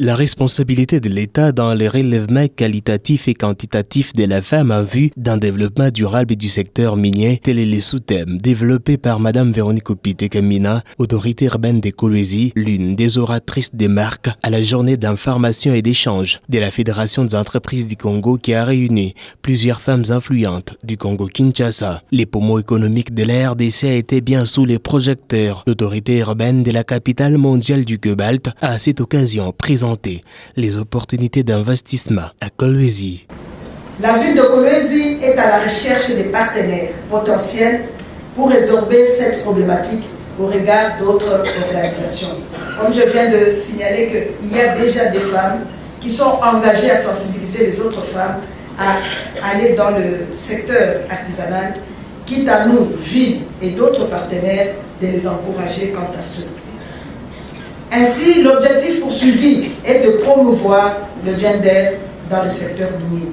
La responsabilité de l'État dans le relèvement qualitatif et quantitatif de la femme en vue d'un développement durable du secteur minier, tel est le sous-thème développé par Mme Véronique Opité-Kamina, autorité urbaine de Kolwezi, l'une des oratrices des marques à la journée d'information et d'échange de la Fédération des entreprises du Congo qui a réuni plusieurs femmes influentes du Congo-Kinshasa. Les poumons économiques de la RDC a été bien sous les projecteurs. L'autorité urbaine de la capitale mondiale du cobalt a à cette occasion présenté les opportunités d'investissement à Kolwezi. La ville de Kolwezi est à la recherche des partenaires potentiels pour résorber cette problématique au regard d'autres organisations. Comme je viens de signaler qu'il y a déjà des femmes qui sont engagées à sensibiliser les autres femmes à aller dans le secteur artisanal, quitte à nous, ville et d'autres partenaires, de les encourager quant à cela. Ainsi, l'objectif poursuivi est de promouvoir le gender dans le secteur minier.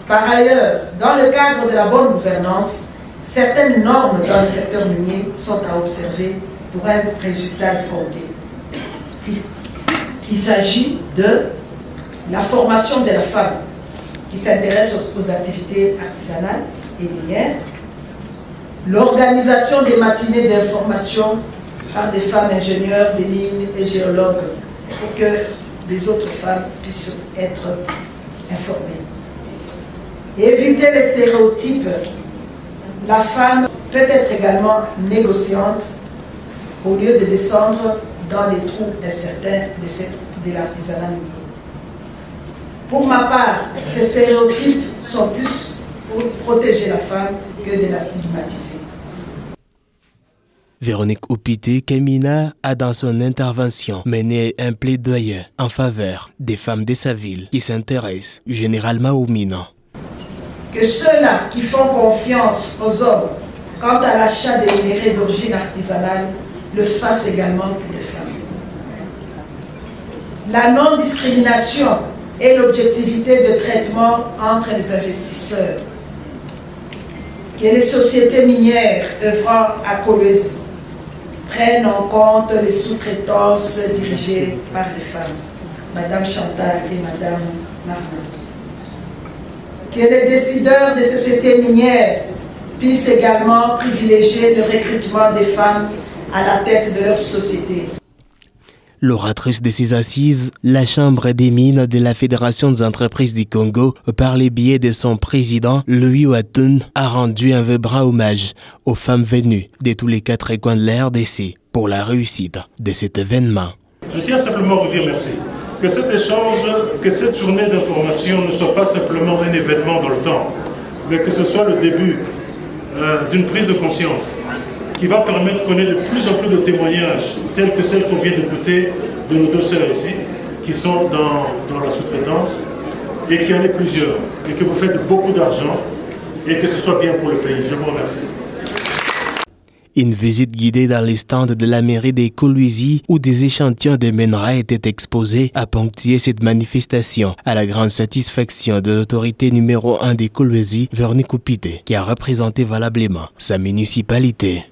Par ailleurs, dans le cadre de la bonne gouvernance, certaines normes dans le secteur minier sont à observer pour un résultat escompté. Il s'agit de la formation de la femme qui s'intéresse aux activités artisanales et minières, l'organisation des matinées d'information par des femmes ingénieurs, des mines et géologues pour que les autres femmes puissent être informées. Et éviter les stéréotypes. La femme peut être également négociante au lieu de descendre dans les trous incertains de l'artisanat minier. Pour ma part, ces stéréotypes sont plus pour protéger la femme que de la stigmatiser. Véronique Opité-Kamina a dans son intervention mené un plaidoyer en faveur des femmes de sa ville qui s'intéressent généralement aux mines. Que ceux-là qui font confiance aux hommes quant à l'achat des minéraux d'origine artisanale le fassent également pour les femmes. La non-discrimination et l'objectivité de traitement entre les investisseurs. Que les sociétés minières œuvrant à Kolwezi prennent en compte les sous-traitances dirigées par les femmes, Madame Chantal et Madame Marna. Que les décideurs des sociétés minières puissent également privilégier le recrutement des femmes à la tête de leur société. L'oratrice de ces assises, la Chambre des mines de la Fédération des entreprises du Congo, par les biais de son président, Louis Ouatun, a rendu un vibrant hommage aux femmes venues de tous les 4 coins de la RDC pour la réussite de cet événement. Je tiens simplement à vous dire merci. Que cet échange, que cette journée d'information ne soit pas simplement un événement dans le temps, mais que ce soit le début d'une prise de conscience qui va permettre qu'on ait de plus en plus de témoignages, tels que celles qu'on vient d'écouter de nos deux sœurs ici, qui sont dans la sous-traitance, et qu'il y en ait plusieurs, et que vous faites beaucoup d'argent, et que ce soit bien pour le pays. Je vous remercie. Une visite guidée dans les stands de la mairie de Kolwezi où des échantillons de minerais étaient exposés a ponctué cette manifestation à la grande satisfaction de l'autorité numéro 1 de Kolwezi, Véronique Opité, qui a représenté valablement sa municipalité.